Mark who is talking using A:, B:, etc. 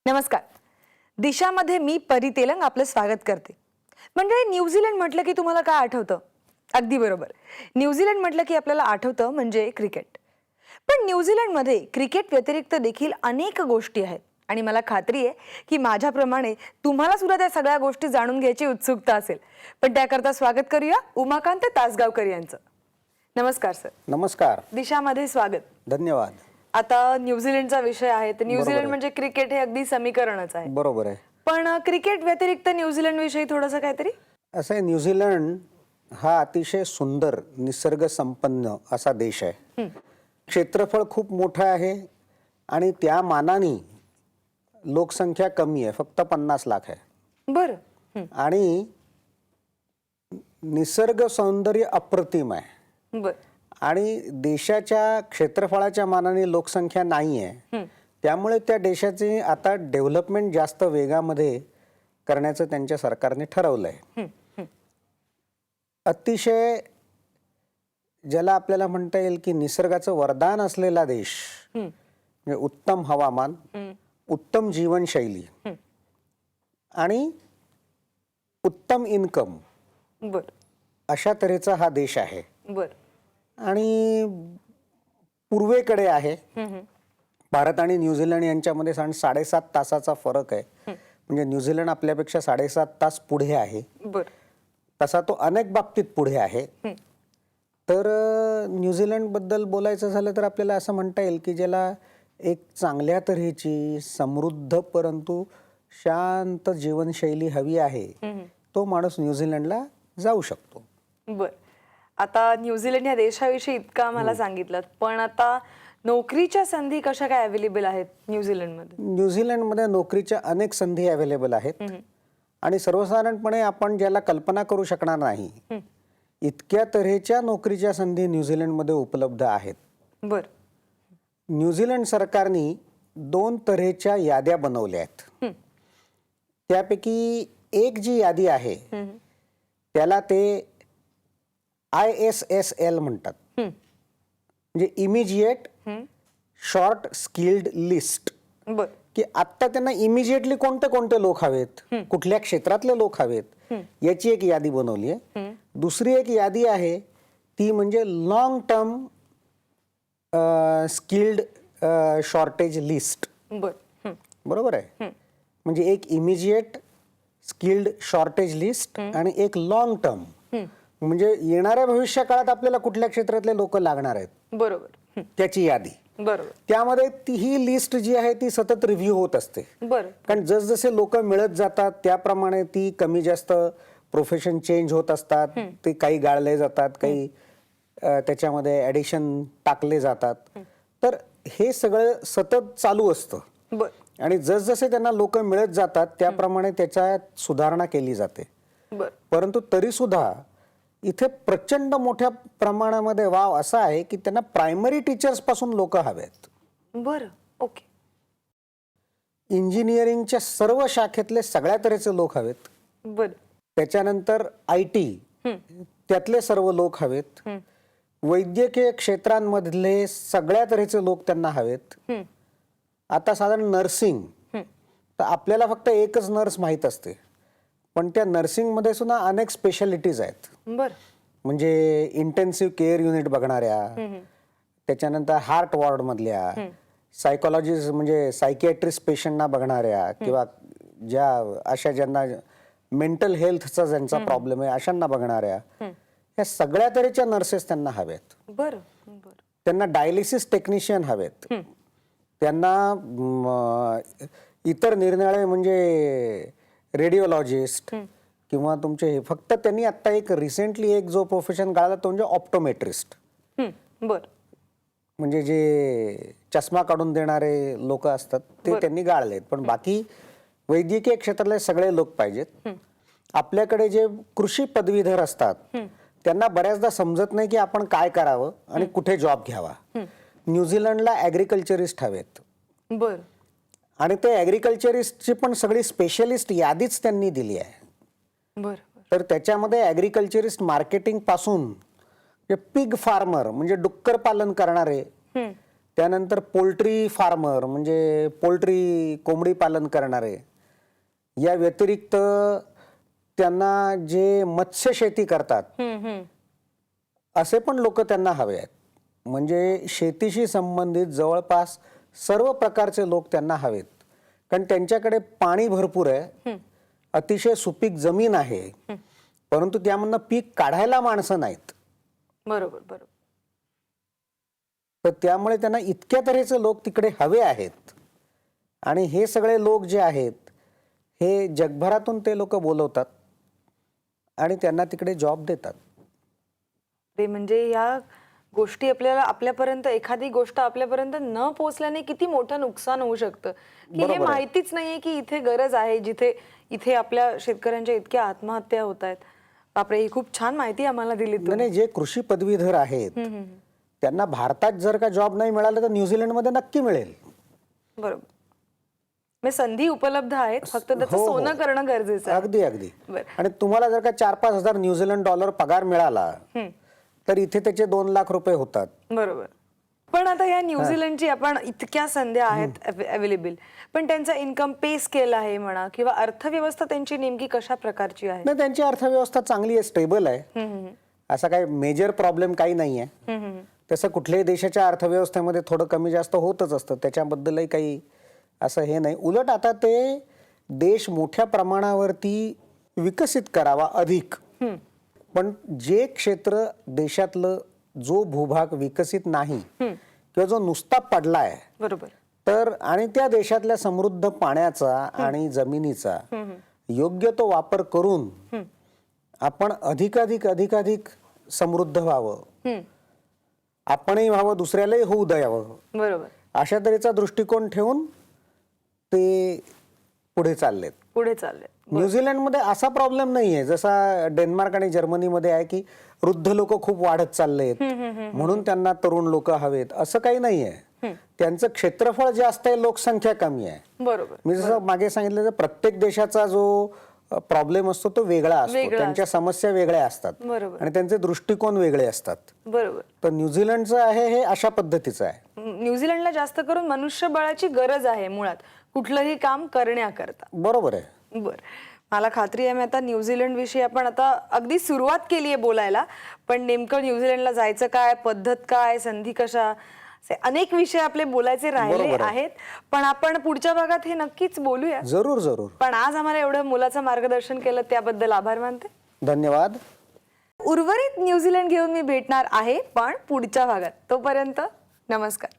A: नमस्कार. दिशामध्ये मी परी तेलंग आपलं स्वागत करते. म्हणजे न्यूझीलंड म्हटलं की तुम्हाला काय आठवतं? अगदी बरोबर. न्यूझीलंड म्हटलं की आपल्याला आठवतं म्हणजे क्रिकेट. पण न्यूझीलंडमध्ये क्रिकेट व्यतिरिक्त देखील अनेक गोष्टी आहेत आणि मला खात्री आहे की माझ्याप्रमाणे तुम्हाला सुद्धा त्या सगळ्या गोष्टी जाणून घ्यायची उत्सुकता असेल. पण त्याकरता स्वागत करूया उमाकांत तासगावकर यांचं. नमस्कार सर.
B: नमस्कार.
A: दिशामध्ये स्वागत.
B: धन्यवाद.
A: आता न्यूझीलंडचा विषय आहे तर न्यूझीलंड म्हणजे क्रिकेट हे अगदी समीकरणच आहे.
B: बरोबर आहे.
A: पण क्रिकेट व्यतिरिक्त न्यूझीलंड विषयी थोडंसं काहीतरी.
B: असं आहे, न्यूझीलंड हा अतिशय सुंदर निसर्ग संपन्न असा देश आहे. क्षेत्रफळ खूप मोठं आहे आणि त्या मानाने लोकसंख्या कमी आहे, फक्त 50 लाख आहे.
A: बरं.
B: आणि निसर्ग सौंदर्य अप्रतिम आहे.
A: बरं.
B: आणि देशाच्या क्षेत्रफळाच्या मानाने लोकसंख्या नाही आहे. त्यामुळे त्या देशाची आता डेव्हलपमेंट जास्त वेगामध्ये करण्याचं त्यांच्या सरकारने ठरवलंय. अतिशय ज्याला आपल्याला म्हणता येईल की निसर्गाचं वरदान असलेला देश, म्हणजे उत्तम हवामान, उत्तम जीवनशैली आणि उत्तम इन्कम,
A: बरं.
B: अशा तऱ्हेचा हा देश आहे.
A: बरं.
B: आणि पूर्वेकडे आहे. भारत आणि न्यूझीलंड यांच्यामध्ये 7.5 तासाचा फरक आहे. म्हणजे न्यूझीलंड आपल्यापेक्षा 7.5 तास पुढे आहे.
A: बरं.
B: तसा तो अनेक बाबतीत पुढे आहे. तर न्यूझीलंड बद्दल बोलायचं झालं तर आपल्याला असं म्हणता येईल की ज्याला एक चांगल्या तऱ्हेची समृद्ध परंतु शांत जीवनशैली हवी आहे, तो माणूस न्यूझीलंडला जाऊ शकतो.
A: बरं. आता न्यूझीलंड या देशाविषयी इतका मला सांगितलं, पण आता नोकरीच्या संधी कशा काय अवेलेबल आहेत न्यूझीलंडमध्ये?
B: न्यूझीलंडमध्ये नोकरीच्या अनेक संधी अवेलेबल आहेत आणि सर्वसाधारणपणे आपण ज्याला कल्पना करू शकणार नाही इतक्या तऱ्हेच्या नोकरीच्या संधी न्यूझीलंडमध्ये उपलब्ध आहेत.
A: बरं.
B: न्यूझीलंड सरकारने 2 तऱ्हेच्या याद्या बनवल्या आहेत. त्यापैकी एक जी यादी आहे त्याला ते ISSL म्हणतात, म्हणजे इमिजिएट शॉर्ट स्किल्ड लिस्ट.
A: बरं.
B: की आता त्यांना इमिजिएटली कोणते कोणते लोक हवेत, कुठल्या क्षेत्रातले लोक हवेत, याची एक यादी बनवली आहे. दुसरी एक यादी आहे ती म्हणजे long term skilled shortage list.
A: बरं.
B: बरोबर आहे. म्हणजे एक इमिजिएट स्किल्ड शॉर्टेज लिस्ट आणि एक लॉंग टर्म, म्हणजे येणाऱ्या भविष्य काळात आपल्याला कुठल्या क्षेत्रातले लोक लागणार आहेत,
A: बरोबर,
B: त्याची यादी.
A: बरोबर.
B: त्यामध्ये ही लिस्ट जी आहे ती सतत रिव्ह्यू होत असते.
A: बरं.
B: कारण जसजसे लोक मिळत जातात त्याप्रमाणे ती कमी जास्त प्रोफेशन चेंज होत असतात. ते काही गाळले जातात, काही त्याच्यामध्ये ॲडिशन टाकले जातात. तर हे सगळं सतत चालू असतं.
A: बरं.
B: आणि जसजसे त्यांना लोक मिळत जातात त्याप्रमाणे त्याच्यात सुधारणा केली जाते.
A: बरं.
B: परंतु तरी सुद्धा इथे प्रचंड मोठ्या प्रमाणामध्ये वाव असा आहे की त्यांना प्रायमरी टीचर्स पासून लोक हवेत.
A: बरं. ओके.
B: इंजिनिअरिंगच्या सर्व शाखेतले सगळ्या तऱ्हेचे लोक हवेत.
A: बरं.
B: त्याच्यानंतर IT त्यातले सर्व लोक हवेत. वैद्यकीय क्षेत्रांमधले सगळ्या तऱ्हेचे लोक त्यांना हवेत. आता साधारण नर्सिंग, तर आपल्याला फक्त एकच नर्स माहीत असते, पण त्या नर्सिंगमध्ये सुद्धा अनेक स्पेशालिटीज आहेत.
A: बरं.
B: म्हणजे इंटेन्सिव्ह केअर युनिट बघणाऱ्या, त्याच्यानंतर हार्ट वॉर्ड मधल्या, सायकोलॉजिस्ट म्हणजे सायकियाट्रिस्ट पेशंटना बघणाऱ्या, किंवा ज्या अशा ज्यांना मेंटल हेल्थचा ज्यांचा प्रॉब्लेम आहे अशांना बघणाऱ्या, या सगळ्या तऱ्हेच्या नर्सेस त्यांना हवेत.
A: बरं. बरं.
B: त्यांना डायलिसिस टेक्निशियन हवेत. त्यांना इतर निरनिराळे म्हणजे रेडिओलॉजिस्ट किंवा तुमचे हे, फक्त त्यांनी आता एक रिसेंटली एक जो प्रोफेशन काढला तो म्हणजे ऑप्टोमेट्रिस्ट.
A: बरं.
B: म्हणजे जे चष्मा काढून देणारे लोक असतात ते त्यांनी गाळलेत. पण बाकी वैद्यकीय क्षेत्रातले सगळे लोक पाहिजेत. आपल्याकडे जे कृषी पदवीधर असतात त्यांना बऱ्याचदा समजत नाही की आपण काय करावं आणि कुठे जॉब घ्यावा. न्यूझीलंडला ॲग्रिकल्चरिस्ट हवेत.
A: बरं.
B: आणि ते ॲग्रिकल्चरिस्टची पण सगळी स्पेशलिस्ट यादीच त्यांनी दिली आहे.
A: बरं.
B: तर त्याच्यामध्ये ॲग्रिकल्चरिस्ट मार्केटिंग पासून पिग फार्मर म्हणजे डुक्कर पालन करणारे, त्यानंतर पोल्ट्री फार्मर म्हणजे पोल्ट्री कोंबडी पालन करणारे, या व्यतिरिक्त त्यांना जे मत्स्य शेती करतात असे पण लोक त्यांना हवे आहेत. म्हणजे शेतीशी संबंधित जवळपास सर्व प्रकारचे लोक त्यांना हवेत, कारण त्यांच्याकडे पाणी भरपूर आहे, अतिशय सुपीक जमीन आहे, परंतु त्यामधनं पीक काढायला माणसं नाहीत.
A: बरोबर बरोबर.
B: तर त्यामुळे त्यांना इतक्या तऱ्हेचे लोक तिकडे हवे आहेत. आणि हे सगळे लोक जे आहेत हे जगभरातून ते लोक बोलवतात आणि त्यांना तिकडे जॉब देतात.
A: ते म्हणजे या गोष्टी आपल्यापर्यंत एखादी गोष्ट आपल्यापर्यंत न पोहोचल्याने किती मोठं नुकसान होऊ शकतं की हे माहितीच नाहीये की इथे गरज आहे, जिथे इथे आपल्या शेतकऱ्यांच्या इतक्या आत्महत्या होत आहेत. बापरे, ही खूप छान माहिती आम्हाला दिली तुम्ही.
B: नाही, जे कृषी पदवीधर आहेत त्यांना भारतात जर का जॉब नाही मिळाला तर न्यूझीलंडमध्ये नक्की मिळेल.
A: बरोबर. म्हणजे संधी उपलब्ध आहेत, फक्त त्याचं सोनं करणं गरजेचं आहे.
B: अगदी अगदी. आणि तुम्हाला जर का 4-5 हजार न्यूझीलंड डॉलर पगार मिळाला तर इथे त्याचे 2 लाख रुपये होतात.
A: बरोबर. पण आता या न्यूझीलंडची आपण इतक्या संध्या आहेत अवेलेबल, पण त्यांचा इन्कम पे स्केल आहे म्हणा किंवा अर्थव्यवस्था त्यांची नेमकी कशा प्रकारची आहे?
B: नाही, त्यांची अर्थव्यवस्था चांगली आहे, स्टेबल आहे. असा काही मेजर प्रॉब्लेम काही नाही आहे. तसं कुठल्याही देशाच्या अर्थव्यवस्थेमध्ये थोडं कमी जास्त होतच असतं, त्याच्याबद्दलही काही असं हे नाही. उलट आता ते देश मोठ्या प्रमाणावरती विकसित करावा अधिक. पण जे क्षेत्र देशातलं जो भूभाग विकसित नाही किंवा जो नुसता पडलाय,
A: बरोबर,
B: तर आणि त्या देशातल्या समृद्ध पाण्याचा आणि जमिनीचा योग्य तो वापर करून आपण अधिकाधिक समृद्ध व्हावं, आपणही व्हावं, दुसऱ्यालाही होऊ द्यावं,
A: बरोबर,
B: अशा तऱ्हेचा दृष्टिकोन ठेवून ते पुढे चाललेत. न्यूझीलंडमध्ये असा प्रॉब्लेम नाहीये जसा डेन्मार्क आणि जर्मनीमध्ये आहे की वृद्ध लोक खूप वाढत चाललेत म्हणून त्यांना तरुण लोक हवेत, असं काही नाहीये. त्यांचं क्षेत्रफळ जास्त आहे, लोकसंख्या कमी आहे.
A: बरोबर.
B: मी जसं मागे सांगितलं तर प्रत्येक देशाचा जो प्रॉब्लेम असतो तो वेगळा असतो, त्यांच्या समस्या वेगळ्या असतात आणि त्यांचे दृष्टिकोन वेगळे असतात.
A: बरोबर.
B: तर न्यूझीलंडचं आहे हे अशा पद्धतीचं आहे.
A: न्यूझीलंडला जास्त करून मनुष्यबळाची गरज आहे मुळात कुठलंही काम करण्याकरता.
B: बरोबर आहे.
A: बर, मला खात्री आहे. मी आता न्यूझीलंड विषयी आपण आता अगदी सुरुवात केली आहे बोलायला, पण नेमकं न्यूझीलंडला जायचं काय, पद्धत काय, संधी कशा, अनेक विषय आपले बोलायचे राहिले आहेत. पण आपण पुढच्या भागात हे नक्कीच बोलूया.
B: जरूर जरूर.
A: पण आज आम्हाला एवढं मुलाचं मार्गदर्शन केलं त्याबद्दल आभार मानते.
B: धन्यवाद.
A: उर्वरित न्यूझीलंड घेऊन मी भेटणार आहे पण पुढच्या भागात. तोपर्यंत नमस्कार.